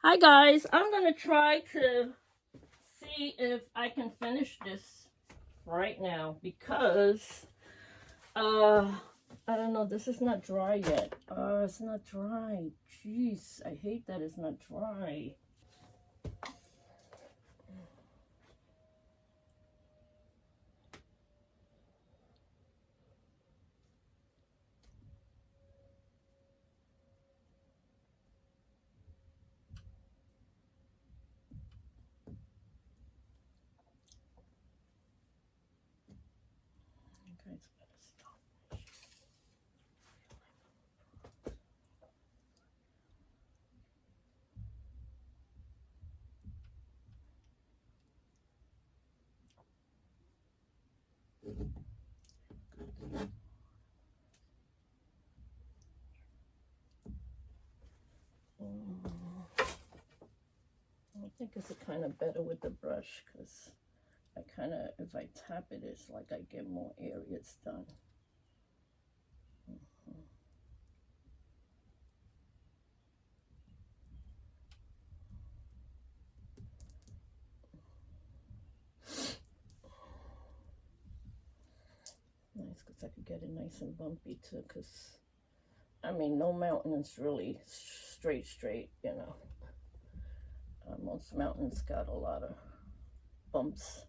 Hi guys, I'm gonna try to see if I can finish this right now because I don't know, this is not dry yet. It's not dry. Jeez, I hate that it's not dry. Okay, it's gotta stop. I think it's kind of better with the brush because I kind of, if I tap it, it's like I get more areas done. Nice, because I could get it nice and bumpy too, because I mean, no mountain is really straight, you know. Most mountains got a lot of bumps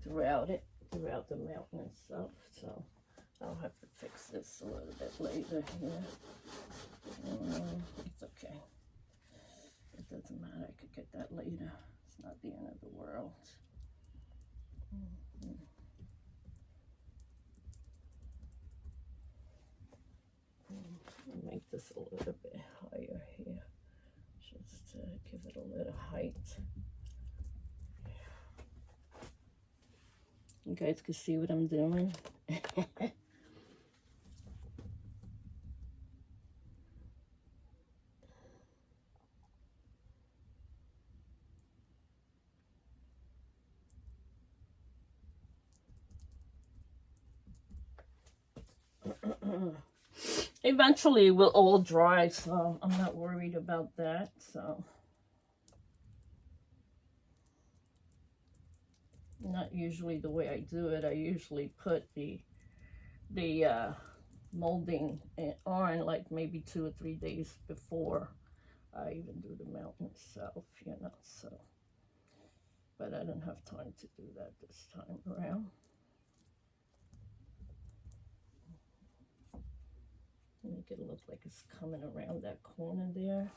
throughout the mountain itself. So I'll have to fix this a little bit later here. It's okay. It doesn't matter. I could get that later. It's not the end of the world. I'll make this a little bit higher here, just to give it a little height. You guys can see what I'm doing. Eventually we'll all dry, so I'm not worried about that. So not usually the way I do it. I usually put the molding on like maybe 2 or 3 days before I even do the mountain itself, you know. So, but I don't have time to do that this time around. Make it look like it's coming around that corner there,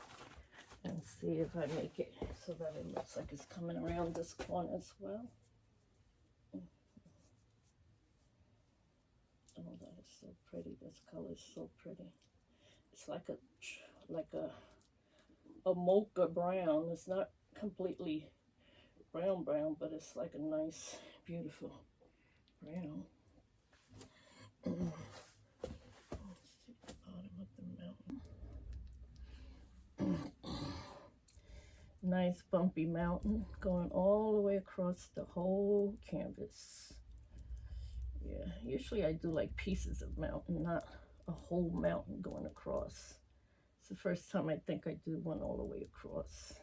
and see if I make it so that it looks like it's coming around this corner as well. Oh, that is so pretty. This color is so pretty. It's like a mocha brown. It's not completely brown, but it's like a nice, beautiful brown. Let's see the bottom of the mountain. Nice bumpy mountain going all the way across the whole canvas. Yeah, usually I do like pieces of mountain, not a whole mountain going across. It's the first time I think I do one all the way across.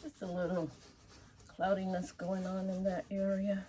Just a little cloudiness going on in that area.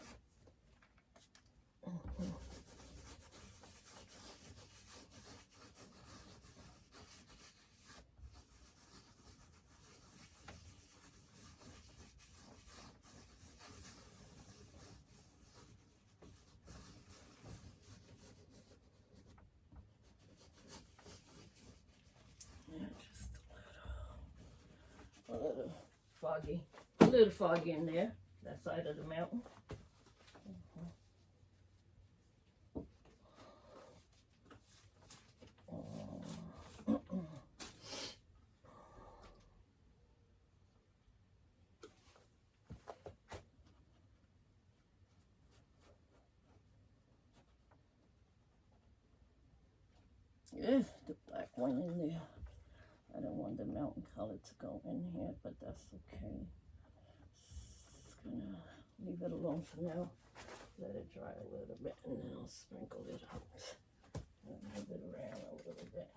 A little foggy in there, that side of the mountain. Ugh, the black one in there. I don't want the mountain color to go in here, but that's okay. Just gonna leave it alone for now. Let it dry a little bit, and then I'll sprinkle it out and move it around a little bit.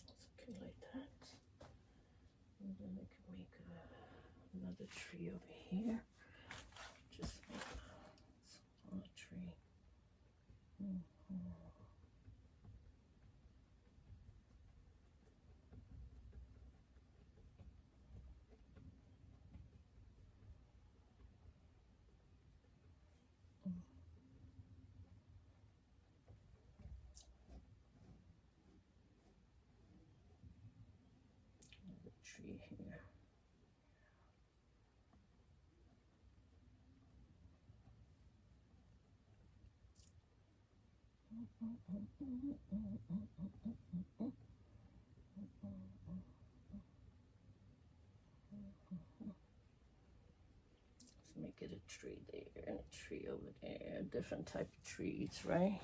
It's okay like that. And then I can make another tree over here. Just make a smaller tree. Another tree here. Let's make it a tree there and a tree over there. Different type of trees, right?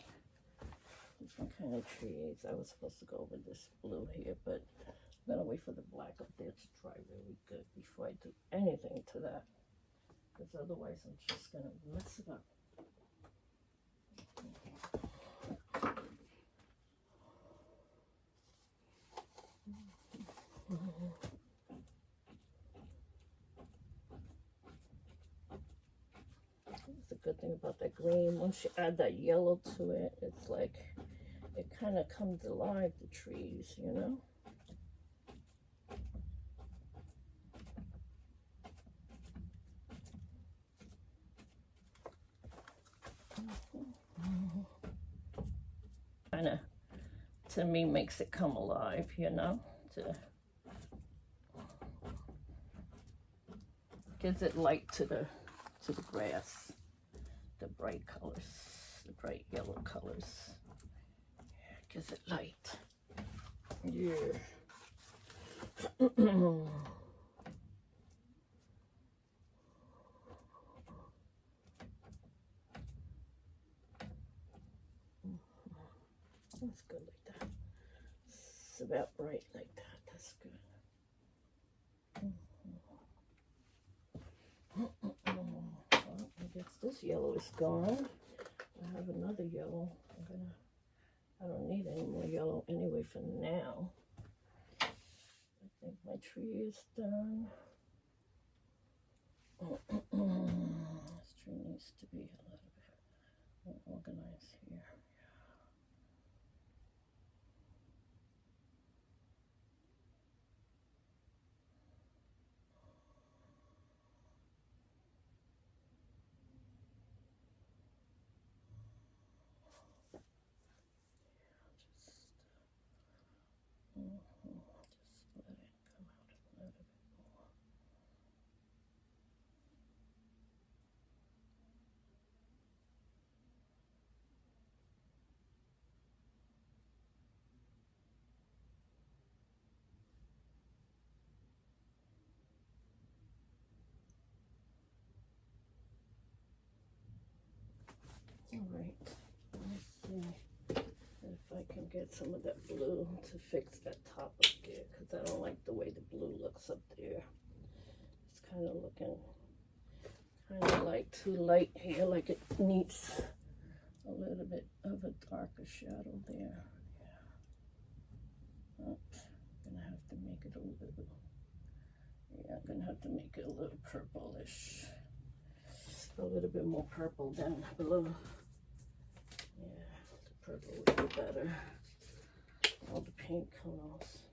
Different kind of trees. I was supposed to go with this blue here, but I'm gonna wait for the black up there to dry really good before I do anything to that. Because otherwise I'm just gonna mess it up. That's the good thing about that green. Once you add that yellow to it, it's like it kind of comes alive, the trees, you know? Kind of, to me, makes it come alive, you know? Gives it light to the grass, the bright colors, the bright yellow colors. Yeah, gives it light. Yeah. That's good like that. It's about right like that. That's good. Well, I guess this yellow is gone. I have another yellow. I don't need any more yellow anyway for now. I think my tree is done. This tree needs to be a little bit more organized here. All right, let's see if I can get some of that blue to fix that top up there, because I don't like the way the blue looks up there. It's kind of looking kind of like too light here, like it needs a little bit of a darker shadow there. Yeah. Oops. I'm gonna have to make it a little, yeah, I'm gonna have to make it a little purplish. A little bit more purple than blue. Yeah, the purple would be better. All the pink colors.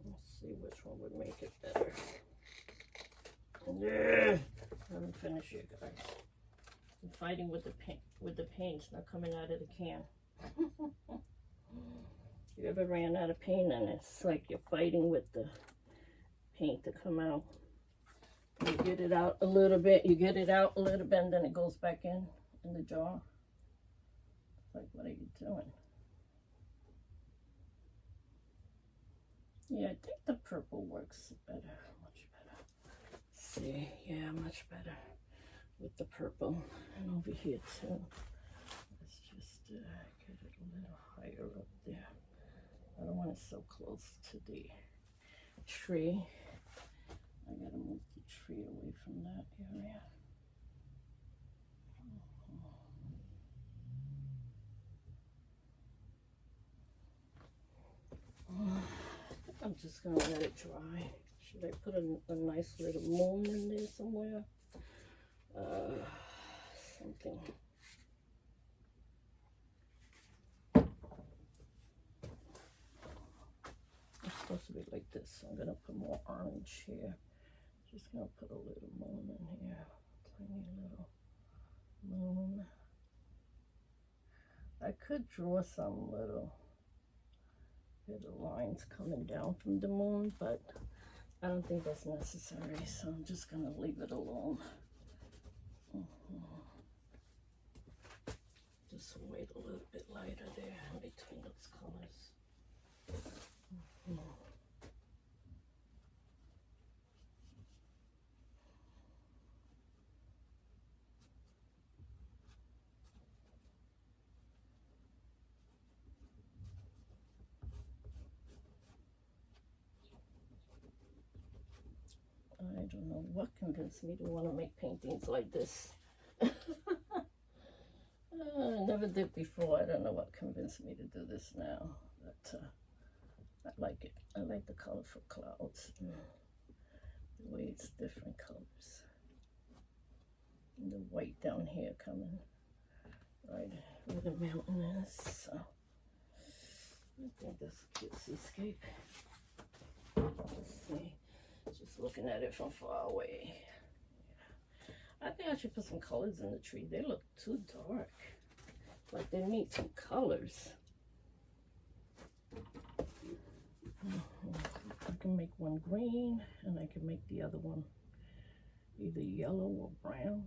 Let's see which one would make it better. Yeah, I haven't finished yet, guys. I'm fighting with the paint. The paint's not coming out of the can. You ever ran out of paint and it's like you're fighting with the paint to come out? You get it out a little bit, you get it out a little bit, and then it goes back in the jar. Like, what are you doing? Yeah, I think the purple works better, much better. See, yeah, much better with the purple. And over here too. Let's just get it a little higher up there. I don't want it so close to the tree. I gotta move the tree away from that area. I'm just gonna let it dry. Should I put a nice little moon in there somewhere? Something. It's supposed to be like this. So I'm gonna put more orange here. Just gonna put a little moon in here. Tiny little moon. I could draw some little bit of lines coming down from the moon, but I don't think that's necessary, so I'm just gonna leave it alone. Just wait a little bit lighter there in between those colors. I don't know what convinced me to want to make paintings like this. I never did before. I don't know what convinced me to do this now, but I like it. I like the colorful clouds, the way it's different colors. And the white down here coming right where the mountain is. So I think that's a cute seascape. Let's see. Just looking at it from far away. Yeah. I think I should put some colors in the tree. They look too dark. Like they need some colors. I can make one green and I can make the other one either yellow or brown.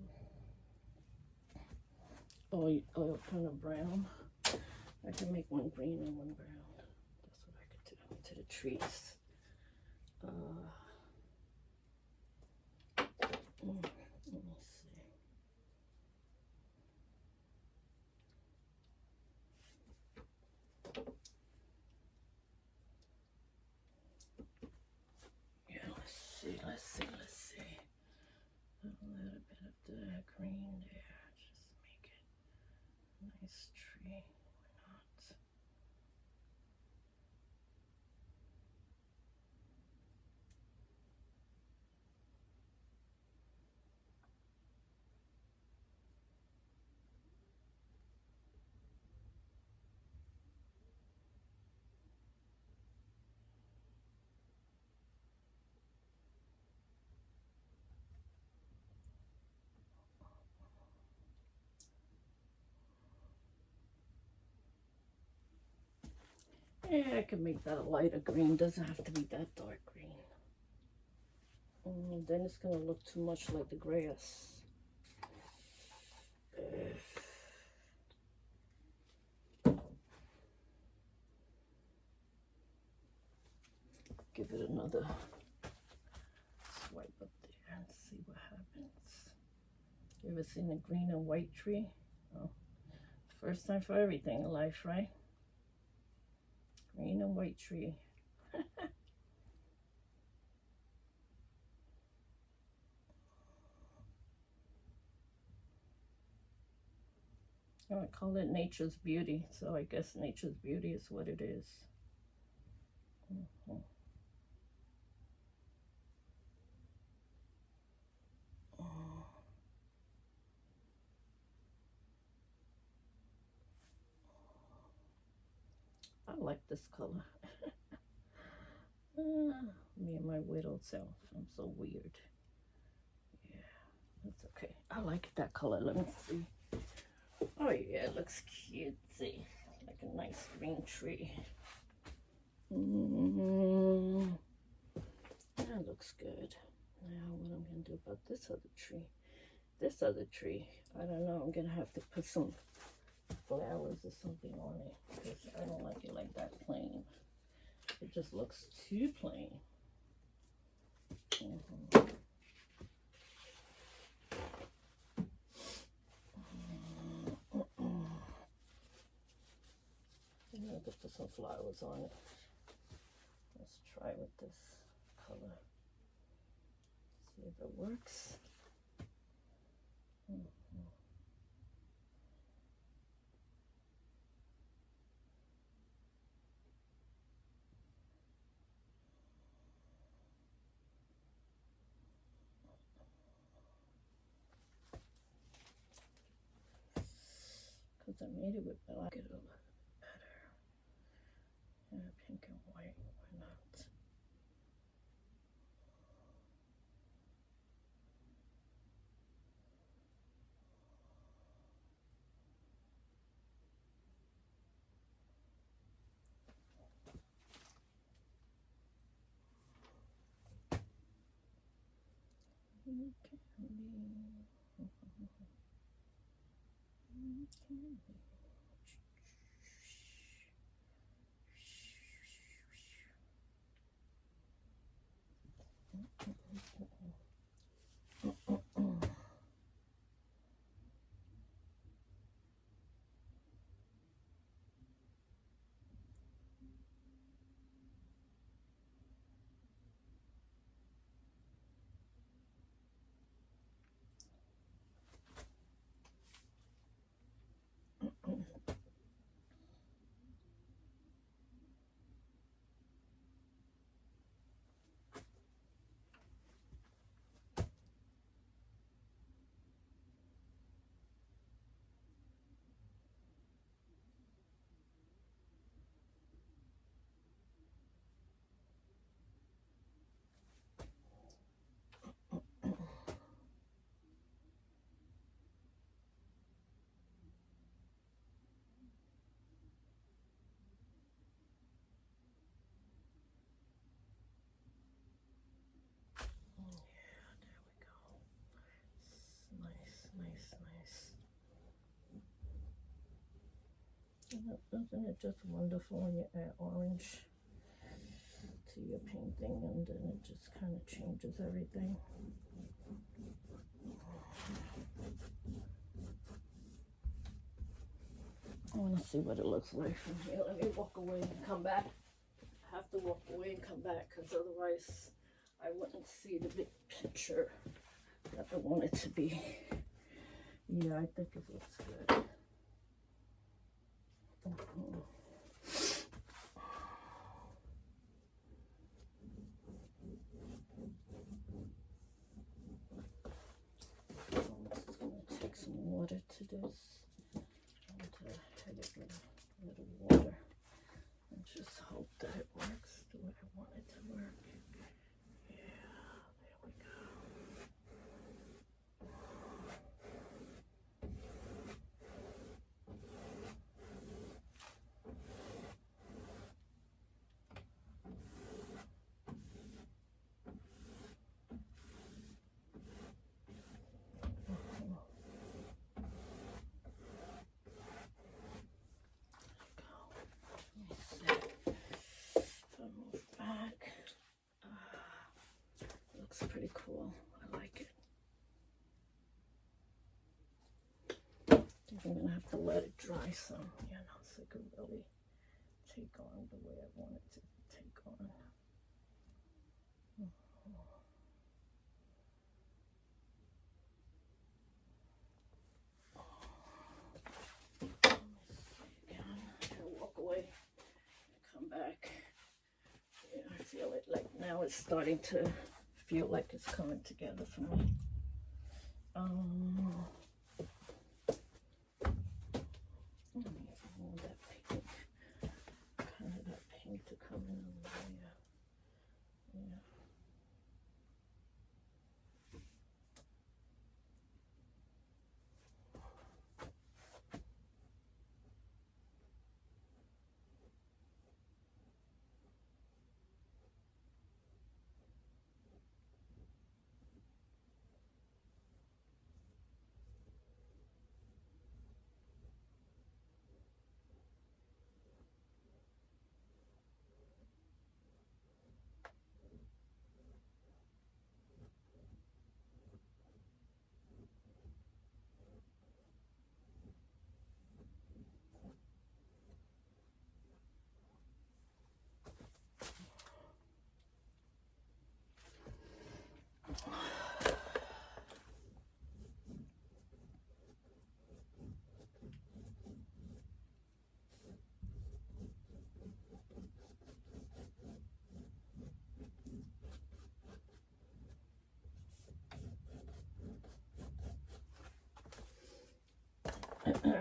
Or kind of brown. I can make one green and one brown. That's what I could do to the trees. Let me see. Yeah, let's see. A little bit of the green there. Just make it a nice tree. Why not? Yeah, I can make that a lighter green. Doesn't have to be that dark green. Then it's gonna look too much like the grass. Give it another swipe up there and see what happens. You ever seen a green and white tree? Oh, first time for everything in life, right? Green and white tree. I call it nature's beauty, so I guess nature's beauty is what it is. I like this color. Me and my widowed self. I'm so weird. Yeah, that's okay. I like that color. Let me see. Oh yeah, it looks cutesy. Like a nice green tree. That looks good. Now what I'm going to do about this other tree. This other tree, I don't know, I'm going to have to put some flowers or something on it because I don't like it like that plain. It just looks too plain. I'm going to put some flowers on it. Let's try with this color. See if it works. Because I made it with black, it a little better. Yeah, pink and white, why not? Nice. Isn't it just wonderful when you add orange to your painting and then it just kind of changes everything? I want to see what it looks like from here. Let me walk away and come back. I have to walk away and come back because otherwise I wouldn't see the big picture that I want it to be. Yeah, I think it looks good. I'm just going to take some water to this. I'm going to hit it with a little water and just hope that it works the way I want it to work. Yeah, there we go. Looks pretty cool. I like it. I think I'm going to have to let it dry some, you know, so it can really take on the way I want it to take on. I'll walk away, come back. Yeah, I feel it like now it's starting to feel like it's coming together for me. That pink, kind of that pink to come in there. Yeah.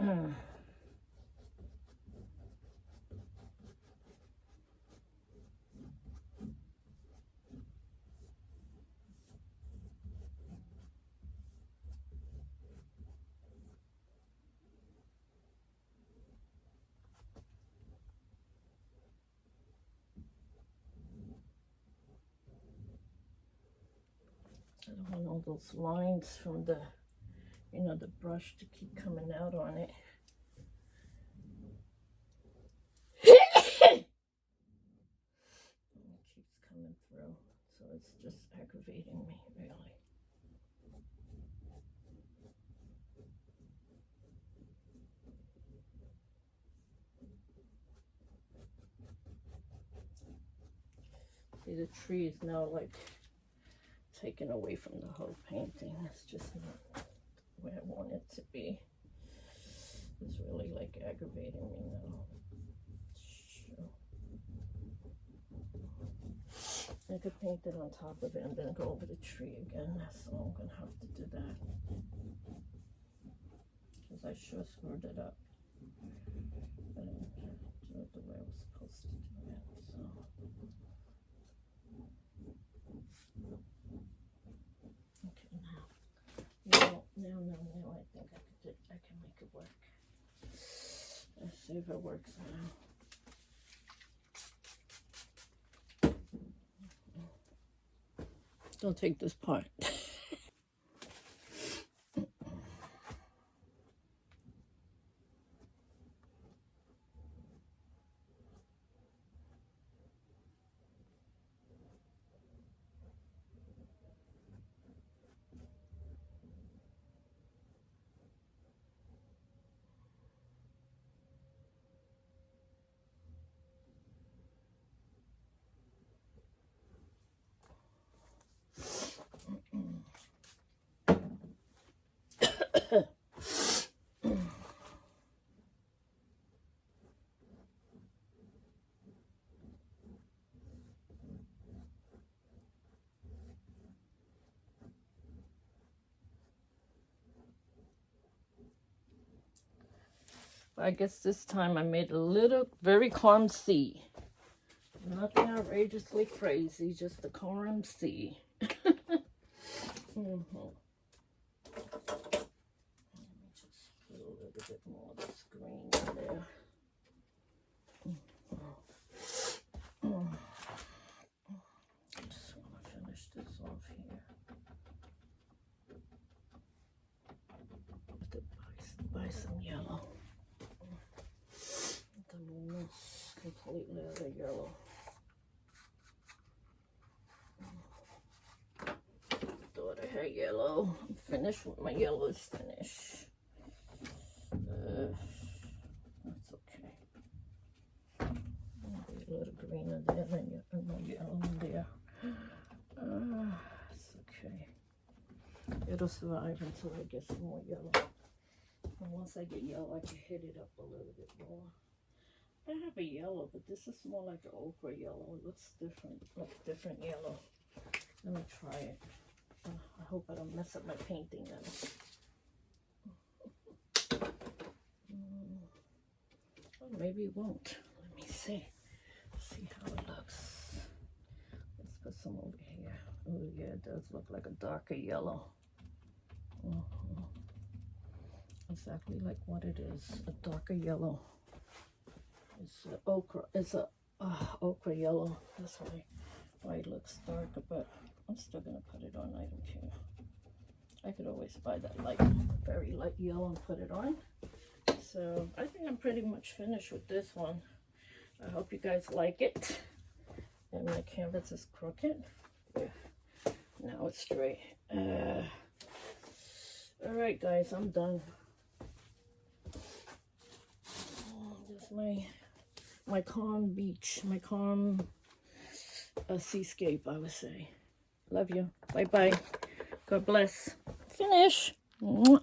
I don't want all those lines from the, you know, the brush to keep coming out on it. It keeps coming through, so it's just aggravating me, really. See, the tree is now like taken away from the whole painting. It's just not where I want it to be. It's really like aggravating me now. Sure. I could paint it on top of it and then go over the tree again, so I'm gonna have to do that. Because I sure screwed it up. I didn't do it the way I was supposed to do it, so. Okay, now I think I can make it work. Let's see if it works now. Don't take this part. I guess this time I made a little, very calm sea. Nothing outrageously crazy, just a calm sea. Let me just put a little bit more of this green in there. Just want to finish this off here. Buy some yellow. The moon is completely out of yellow. Thought I had yellow. I'm finished with my yellows. Finish. That's okay. Maybe a little green in there and more yellow in there. It's okay. It'll survive until I get some more yellow. And once I get yellow, I can hit it up a little bit more. I have a yellow, but this is more like an ochre yellow. It looks different, like a different yellow. Let me try it. I hope I don't mess up my painting then. Oh, maybe it won't. Let me see. See how it looks. Let's put some over here. Oh yeah, it does look like a darker yellow. Exactly like what it is, a darker yellow. It's a ochre. It's a ochre yellow. That's why it looks darker, but I'm still gonna put it on. I don't care. I could always buy that light, very light yellow and put it on. So I think I'm pretty much finished with this one. I hope you guys like it. And my canvas is crooked. Yeah. Now it's straight. All right, guys, I'm done. This is my calm beach, my calm seascape, I would say. Love you. Bye-bye. God bless. Finish. Mwah.